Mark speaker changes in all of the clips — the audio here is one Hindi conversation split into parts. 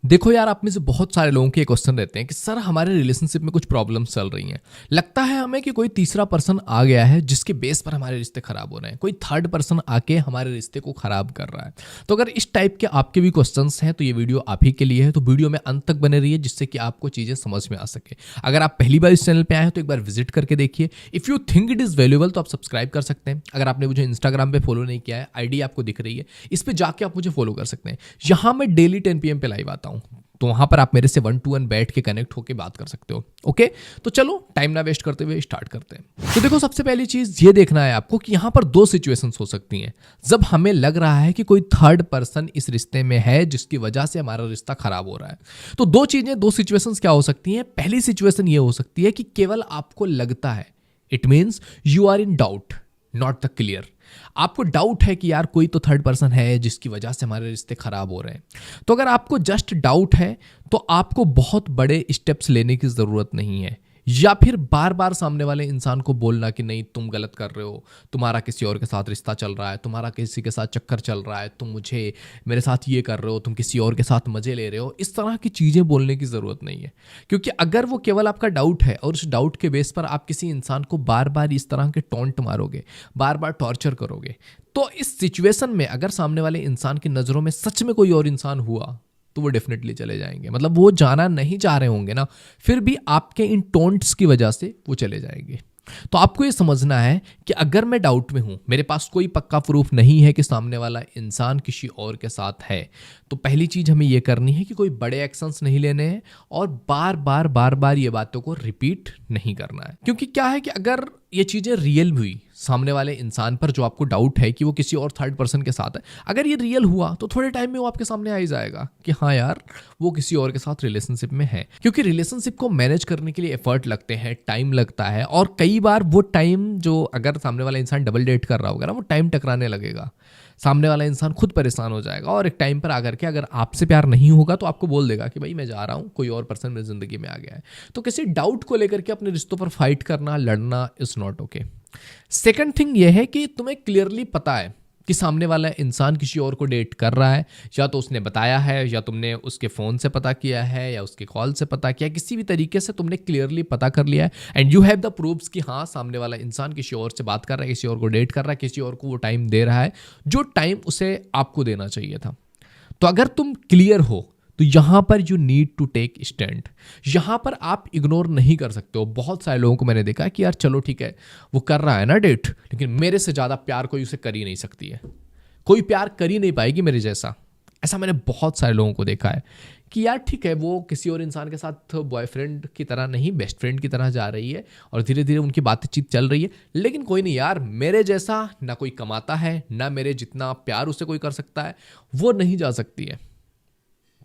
Speaker 1: देखो यार, आप में से बहुत सारे लोगों के ये क्वेश्चन रहते हैं कि सर हमारे रिलेशनशिप में कुछ प्रॉब्लम्स चल रही हैं। लगता है हमें कि कोई तीसरा पर्सन आ गया है जिसके बेस पर हमारे रिश्ते खराब हो रहे हैं, कोई थर्ड पर्सन आके हमारे रिश्ते को खराब कर रहा है। तो अगर इस टाइप के आपके भी क्वेश्चंस हैं तो ये वीडियो आप ही के लिए है। तो वीडियो में अंत तक बने रहिए जिससे कि आपको चीज़ें समझ में आ सके। अगर आप पहली बार इस चैनल पर आए हैं तो एक बार विजिट करके देखिए। If you think it is valuable तो आप सब्सक्राइब कर सकते हैं। अगर आपने मुझे इंस्टाग्राम पे फॉलो नहीं किया है, आईडी आपको दिख रही है, इस पर जाके आप मुझे फॉलो कर सकते हैं। यहाँ मैं डेली 10 PM पे लाइव आता हूँ, तो वहां पर आप मेरे से 1 to 1 बैठ के कनेक्ट होकर बात कर सकते हो। ओके, तो चलो टाइम ना वेस्ट करते हुए स्टार्ट करते हैं। तो देखो, सबसे पहली चीज ये देखना है आपको कि यहां पर दो सिचुएशंस हो सकती हैं जब हमें लग रहा है कि कोई थर्ड पर्सन इस रिश्ते में है जिसकी वजह से हमारा रिश्ता खराब हो रहा है। तो दो सिचुएशंस क्या हो सकती हैं। पहली सिचुएशन ये हो सकती है कि केवल आपको लगता है, it means you are in doubt, not the clear. आपको डाउट है कि यार कोई तो थर्ड पर्सन है जिसकी वजह से हमारे रिश्ते खराब हो रहे हैं। तो अगर आपको जस्ट डाउट है तो आपको बहुत बड़े स्टेप्स लेने की ज़रूरत नहीं है, या फिर बार बार सामने वाले इंसान को बोलना कि नहीं तुम गलत कर रहे हो, तुम्हारा किसी और के साथ रिश्ता चल रहा है, तुम्हारा किसी के साथ चक्कर चल रहा है, तुम मुझे मेरे साथ ये कर रहे हो, तुम किसी और के साथ मजे ले रहे हो। इस तरह की चीज़ें बोलने की ज़रूरत नहीं है, क्योंकि अगर वो केवल आपका डाउट है और उस डाउट के बेस पर आप किसी इंसान को बार बार इस तरह के टॉन्ट मारोगे, बार बार टॉर्चर करोगे, तो इस सिचुएशन में अगर सामने वाले इंसान की नज़रों में सच में कोई और इंसान हुआ तो वो डेफिनेटली चले जाएंगे। मतलब वो जाना नहीं चाह रहे होंगे ना, फिर भी आपके इन टोंट्स की वजह से वो चले जाएंगे। तो आपको ये समझना है कि अगर मैं डाउट में हूं, मेरे पास कोई पक्का प्रूफ नहीं है कि सामने वाला इंसान किसी और के साथ है, तो पहली चीज हमें ये करनी है कि कोई बड़े एक्शंस नहीं लेने हैं और बार बार ये बातों को रिपीट नहीं करना है। क्योंकि क्या है कि अगर ये चीजें रियल हुई सामने वाले इंसान पर, जो आपको डाउट है कि वो किसी और थर्ड पर्सन के साथ है, अगर ये रियल हुआ तो थोड़े टाइम में वो आपके सामने आ ही जाएगा कि हाँ यार वो किसी और के साथ रिलेशनशिप में है। क्योंकि रिलेशनशिप को मैनेज करने के लिए एफर्ट लगते हैं, टाइम लगता है, और कई बार वो टाइम जो अगर सामने वाला इंसान डबल डेट कर रहा होगा ना, वो टाइम टकराने लगेगा, सामने वाला इंसान खुद परेशान हो जाएगा और एक टाइम पर आकर के अगर आपसे प्यार नहीं होगा तो आपको बोल देगा कि भाई मैं जा रहा हूँ, कोई और पर्सन मेरी जिंदगी में आ गया है। तो किसी डाउट को लेकर के अपने रिश्तों पर फाइट करना, लड़ना is not okay. Second thing ये है कि तुम्हें क्लियरली पता है कि सामने वाला इंसान किसी और को डेट कर रहा है, या तो उसने बताया है, या तुमने उसके फ़ोन से पता किया है, या उसके कॉल से पता किया, किसी भी तरीके से तुमने क्लियरली पता कर लिया है and you have the proofs कि हाँ सामने वाला इंसान किसी और से बात कर रहा है, किसी और को डेट कर रहा है, किसी और को वो टाइम दे रहा है जो टाइम उसे आपको देना चाहिए था। तो अगर तुम क्लियर हो तो यहां पर you need to take stand. यहां पर आप इग्नोर नहीं कर सकते हो। बहुत सारे लोगों को मैंने देखा कि यार चलो ठीक है वो कर रहा है ना डेट, लेकिन मेरे से ज़्यादा प्यार कोई उसे कर ही नहीं सकती है, कोई प्यार कर ही नहीं पाएगी मेरे जैसा। ऐसा मैंने बहुत सारे लोगों को देखा है कि यार ठीक है वो किसी और इंसान के साथ बॉयफ्रेंड की तरह नहीं, बेस्ट फ्रेंड की तरह जा रही है और धीरे धीरे उनकी बातचीत चल रही है, लेकिन कोई नहीं यार मेरे जैसा ना कोई कमाता है, ना मेरे जितना प्यार उसे कोई कर सकता है, वो नहीं जा सकती है।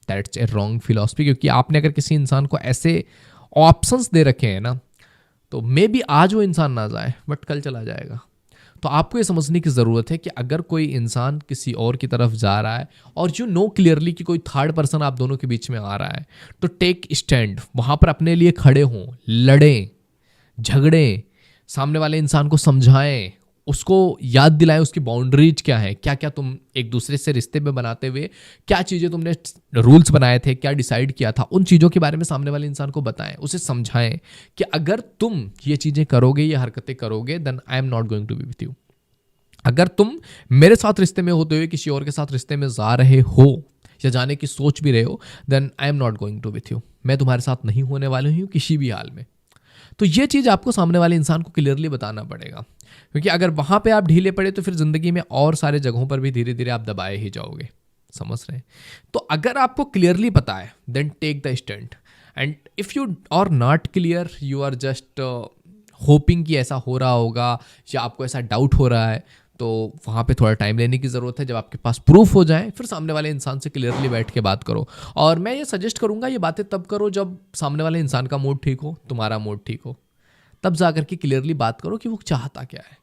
Speaker 1: That's a wrong philosophy. क्योंकि आपने अगर किसी इंसान को ऐसे ऑप्शंस दे रखे हैं ना, तो मे बी आज वो इंसान ना जाए बट कल चला जाएगा। तो आपको ये समझने की ज़रूरत है कि अगर कोई इंसान किसी और की तरफ जा रहा है और यू नो क्लियरली कि कोई थर्ड पर्सन आप दोनों के बीच में आ रहा है, तो टेक स्टैंड, वहाँ पर अपने लिए खड़े हों, लड़ें, झगड़ें, सामने वाले इंसान को समझाएं, उसको याद दिलाएं उसकी बाउंड्रीज क्या है, क्या क्या तुम एक दूसरे से रिश्ते में बनाते हुए क्या चीज़ें तुमने रूल्स बनाए थे, क्या डिसाइड किया था, उन चीज़ों के बारे में सामने वाले इंसान को बताएं, उसे समझाएं कि अगर तुम ये चीज़ें करोगे, ये हरकतें करोगे, then I am not going to be with you. अगर तुम मेरे साथ रिश्ते में होते हुए किसी और के साथ रिश्ते में जा रहे हो या जाने की सोच भी रहे हो, then I am not going to with you. मैं तुम्हारे साथ नहीं होने वाली हूँ किसी भी हाल में। तो ये चीज़ आपको सामने वाले इंसान को क्लियरली बताना पड़ेगा, क्योंकि अगर वहाँ पे आप ढीले पड़े तो फिर ज़िंदगी में और सारे जगहों पर भी धीरे धीरे आप दबाए ही जाओगे। समझ रहे हैं? तो अगर आपको क्लियरली पता है then take the stand, and if you are not clear, you are just hoping कि ऐसा हो रहा होगा या आपको ऐसा डाउट हो रहा है, तो वहाँ पे थोड़ा टाइम लेने की ज़रूरत है। जब आपके पास प्रूफ हो जाए फिर सामने वाले इंसान से क्लियरली बैठ के बात करो। और मैं ये सजेस्ट करूँगा ये बातें तब करो जब सामने वाले इंसान का मूड ठीक हो, तुम्हारा मूड ठीक हो, तब जा करके क्लियरली बात करो कि वो चाहता क्या है।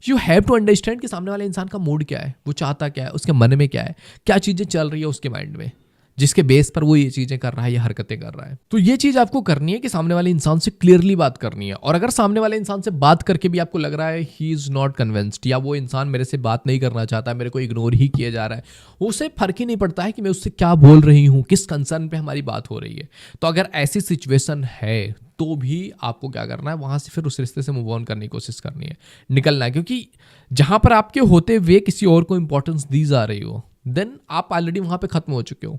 Speaker 1: यू हैव टू अंडरस्टैंड कि सामने वाले इंसान का मूड क्या है, वो चाहता क्या है, उसके मन में क्या है, क्या चीज़ें चल रही है उसके माइंड में। जिसके बेस पर वो ये चीजें कर रहा है, ये हरकतें कर रहा है। तो ये चीज आपको करनी है कि सामने वाले इंसान से क्लियरली बात करनी है। और अगर सामने वाले इंसान से बात करके भी आपको लग रहा है ही इज नॉट कन्विंस्ड, या वो इंसान मेरे से बात नहीं करना चाहता, मेरे को इग्नोर ही किया जा रहा है, उसे फर्क ही नहीं पड़ता है कि मैं उससे क्या बोल रही हूँ, किस कंसर्न पे हमारी बात हो रही है, तो अगर ऐसी सिचुएशन है तो भी आपको क्या करना है, वहां से फिर उस रिश्ते से मूव ऑन करने की कोशिश करनी है, निकलना है। क्योंकि जहां पर आपके होते हुए किसी और को इंपॉर्टेंस दी जा रही हो, देन आप ऑलरेडी वहां पे खत्म हो चुके हो।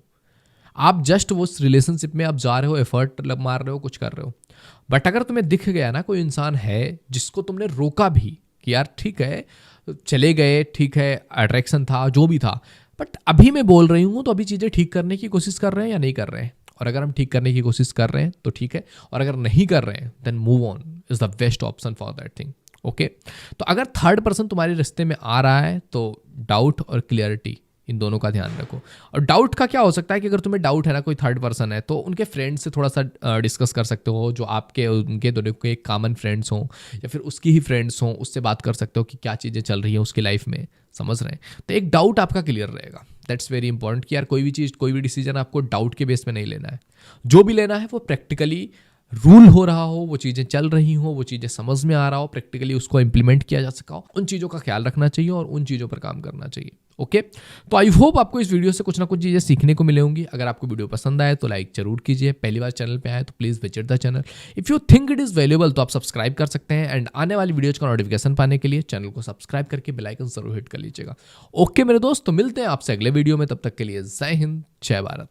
Speaker 1: आप जस्ट वो रिलेशनशिप में आप जा रहे हो, एफर्ट मार रहे हो, कुछ कर रहे हो। बट अगर तुम्हें दिख गया ना कोई इंसान है जिसको तुमने रोका भी कि यार ठीक है चले गए, ठीक है अट्रैक्शन था, जो भी था, बट अभी मैं बोल रही हूँ, तो अभी चीज़ें ठीक करने की कोशिश कर रहे हैं या नहीं कर रहे हैं। और अगर हम ठीक करने की कोशिश कर रहे हैं तो ठीक है, और अगर नहीं कर रहे हैं then move on is the best option for that thing. Okay, तो अगर थर्ड पर्सन तुम्हारे रिश्ते में आ रहा है तो डाउट और क्लियरिटी, इन दोनों का ध्यान रखो। और डाउट का क्या हो सकता है कि अगर तुम्हें डाउट है ना कोई थर्ड पर्सन है, तो उनके फ्रेंड से थोड़ा सा डिस्कस कर सकते हो, जो आपके उनके दोनों के कॉमन फ्रेंड्स हों या फिर उसकी ही फ्रेंड्स हों, उससे बात कर सकते हो कि क्या चीज़ें चल रही हैं उसकी लाइफ में, समझ रहे हैं। तो एक डाउट आपका क्लियर रहेगा, दैट्स वेरी इंपॉर्टेंट कि यार कोई भी चीज़, कोई भी डिसीजन आपको डाउट के बेस में नहीं लेना है। जो भी लेना है वो प्रैक्टिकली रूल हो रहा हो, वो चीज़ें चल रही हो, वो चीज़ें समझ में आ रहा हो, प्रैक्टिकली उसको इंप्लीमेंट किया जा सका हो, उन चीज़ों का ख्याल रखना चाहिए और उन चीज़ों पर काम करना चाहिए। ओके, तो आई होप आपको इस वीडियो से कुछ ना कुछ चीज़ें सीखने को मिले होंगी। अगर आपको वीडियो पसंद आए तो लाइक जरूर कीजिए, पहली बार चैनल पे आए तो please visit the channel. If you think it is valuable तो आप सब्सक्राइब कर सकते हैं, एंड आने वाली वीडियोज़ का नोटिफिकेशन पाने के लिए चैनल को सब्सक्राइब करके बेल आइकन जरूर हिट कर लीजिएगा। ओके मेरे दोस्त, तो मिलते हैं आपसे अगले वीडियो में, तब तक के लिए जय हिंद, जय भारत।